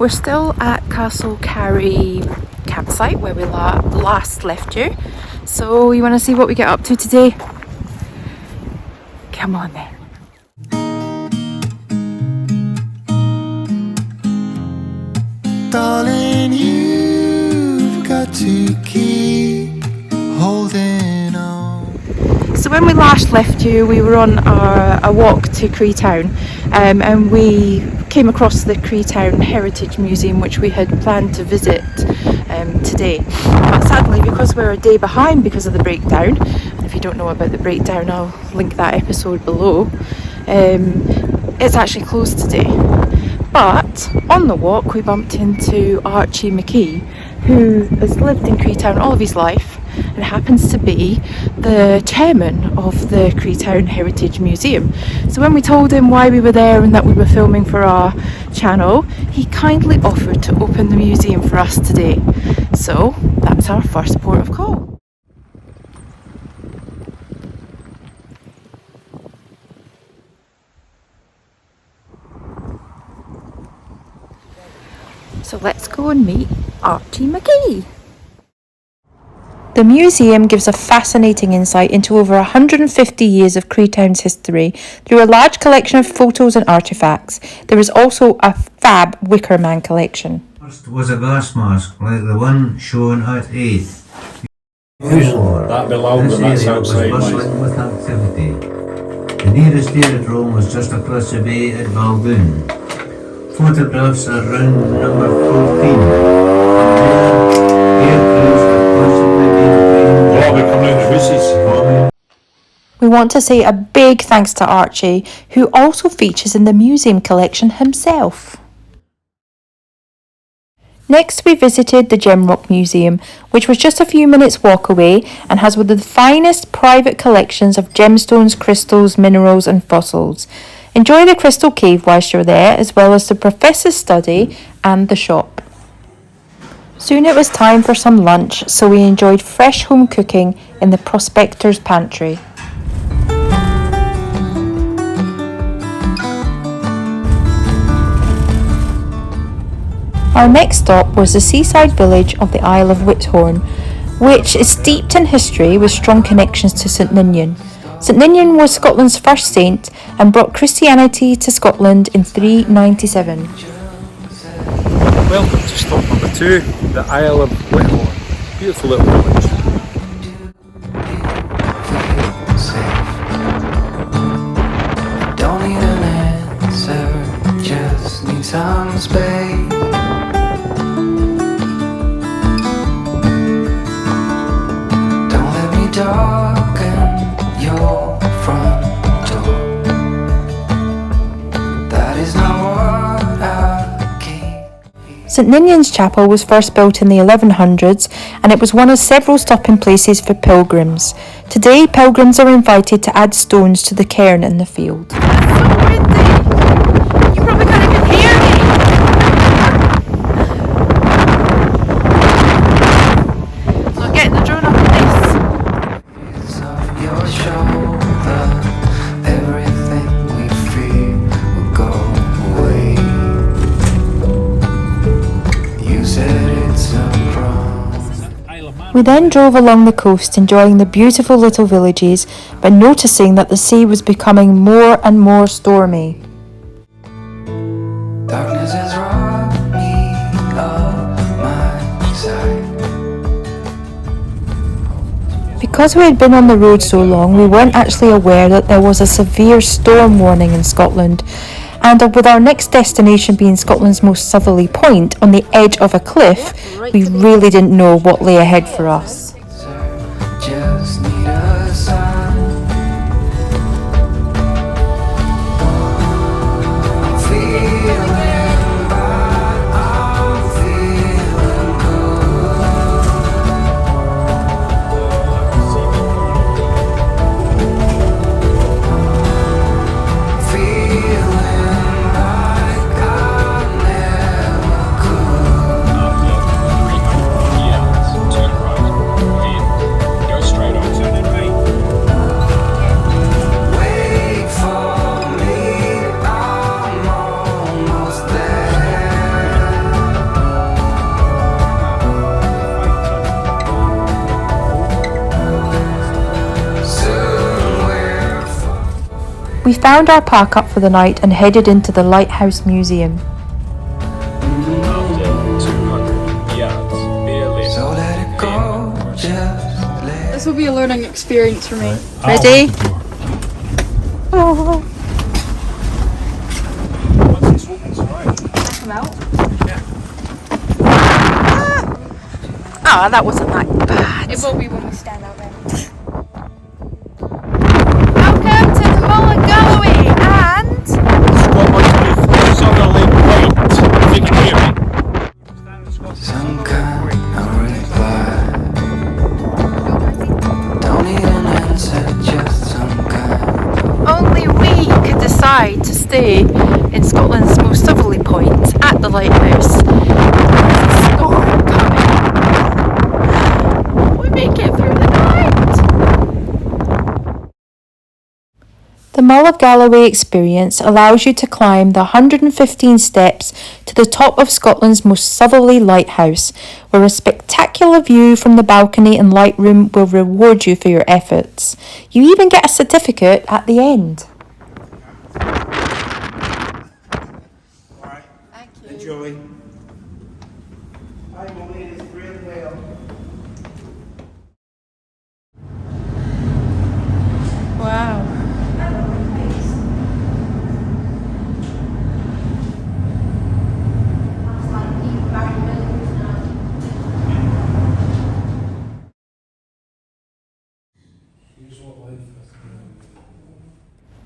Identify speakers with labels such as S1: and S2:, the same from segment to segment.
S1: We're still at Castle Carry campsite where we last left you. So you want to see what we get up to today? Come on then.
S2: Darling, you've got to keep holding on.
S1: So when we last left you, we were on a walk to Creetown, and we came across the Creetown Heritage Museum, which we had planned to visit today. But sadly, because we're a day behind because of the breakdown, and if you don't know about the breakdown, I'll link that episode below, it's actually closed today. But on the walk we bumped into Archie McKee, who has lived in Creetown all of his life and happens to be the chairman of the Creetown Heritage Museum. So when we told him why we were there and that we were filming for our channel, he kindly offered to open the museum for us today. So that's our first port of call. So let's go and meet Archie McKee. The museum gives a fascinating insight into over 150 years of Creetown's history through a large collection of photos and artefacts. There is also a fab Wicker Man collection.
S3: First was a gas mask like the one shown at 8.
S4: That'd be loud, but that's outside.
S3: Was bustling with activity. The nearest aerodrome was just across the bay at Balboon. Photographs are round number 14. Air crews have possibly been
S1: We want to say a big thanks to Archie, who also features in the museum collection himself. Next we visited the Gemrock Museum, which was just a few minutes walk away and has one of the finest private collections of gemstones, crystals, minerals and fossils. Enjoy the crystal cave whilst you're there, as well as the professor's study and the shop. Soon it was time for some lunch, so we enjoyed fresh home cooking in the prospector's pantry. Our next stop was the seaside village of the Isle of Withorn, which is steeped in history with strong connections to St Ninian. St Ninian was Scotland's first saint and brought Christianity to Scotland in 397.
S4: Welcome to stop number 2, the Isle of Withorn. Beautiful little village.
S2: Don't need an answer, just need some space. Don't let me darken your front door. That is not what I keep.
S1: St Ninian's Chapel was first built in the 1100s and it was one of several stopping places for pilgrims. Today, pilgrims are invited to add stones to the cairn in the field. That's so windy! You probably can't even hear me! So getting the drone up in this.
S2: It's off your shoulder, everything we feel will go away. You said it's a promise.
S1: We then drove along the coast, enjoying the beautiful little villages, but noticing that the sea was becoming more and more stormy.
S2: Darkness has robbed me of my sight.
S1: Because we had been on the road so long, we weren't actually aware that there was a severe storm warning in Scotland. And with our next destination being Scotland's most southerly point on the edge of a cliff, we really didn't know what lay ahead for us.
S2: Just need a sign. I'm feeling bad, I'm feeling good. Feeling like I never could.
S1: We found our park up for the night and headed into the Lighthouse Museum.
S4: After 200 yards, barely.
S2: So let it go, just let
S5: This will be a learning experience for me.
S1: Ready?
S5: Come out.
S1: Ah, that wasn't that bad.
S5: It will be when we stand out there.
S1: Welcome to the Mull of Galloway and
S4: Southerly point, if you can hear me.
S2: some kind of reply. Don't need an answer, just some kind.
S1: only we could decide to stay in Scotland's most southerly point at the Lighthouse. There's a storm coming. We make it through the night. The Mull of Galloway experience allows you to climb the 115 steps to the top of Scotland's most southerly lighthouse, where a spectacular view from the balcony and light room will reward you for your efforts. You even get a certificate at the end.
S3: Enjoy. Hi, Molly, it's great well.
S1: Wow.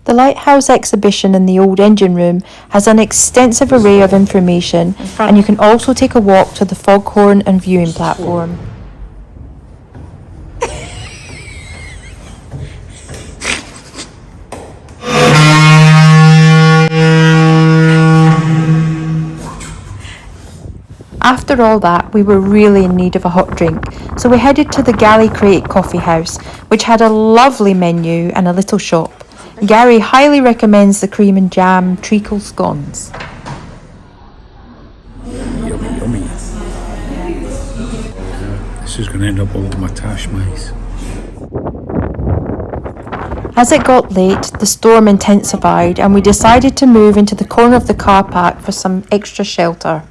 S1: The Lighthouse exhibition in the old engine room has an extensive array of information, and you can also take a walk to the foghorn and viewing platform. After all that, we were really in need of a hot drink, so we headed to the Galley Crate Coffee House, which had a lovely menu and a little shop. Gary highly recommends the cream and jam treacle scones.
S4: Yummy, yummy. This is going to end up all over my tash mice.
S1: As it got late, the storm intensified and we decided to move into the corner of the car park for some extra shelter.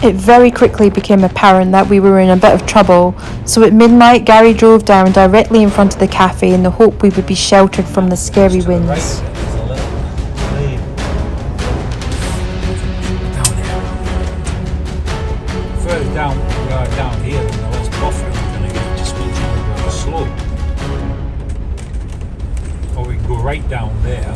S1: It very quickly became apparent that we were in a bit of trouble, so at midnight Gary drove down directly in front of the cafe in the hope we would be sheltered from the scary winds.
S4: Further down we are down here, and the less buffer we're going to get just means we're going to slope. Or we can go right down there.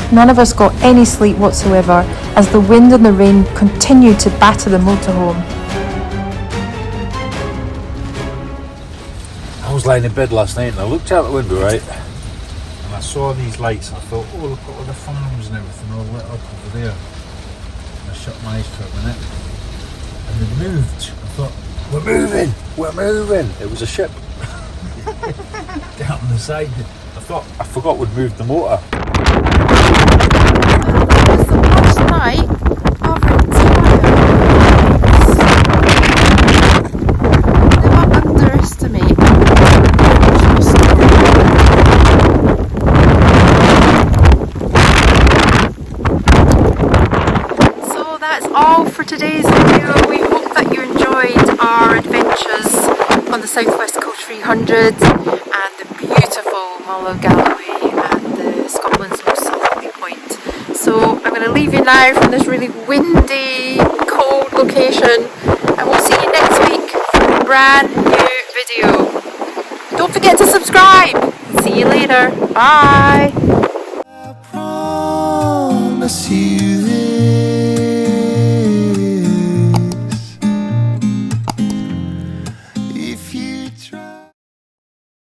S1: None of us got any sleep whatsoever as the wind and the rain continued to batter the motorhome.
S4: I was lying in bed last night and I looked out the window, right, and I saw these lights and I thought, oh, look at all the farms and everything all lit up over there. And I shut my eyes for a minute and they moved. I thought, we're moving. It was a ship down the side. I forgot we'd moved the motor.
S1: That was the last night of retirement. Do not underestimate So that's all for today's video. We hope that you enjoyed our adventures on the Southwest Coast 300 and the beautiful Mull of Galloway and the Scotland's most southerly point. So I'm going to leave you now from this really windy, cold location, and we'll see you next week for a brand new video. Don't forget to subscribe. See you later. Bye.
S2: I promise you this.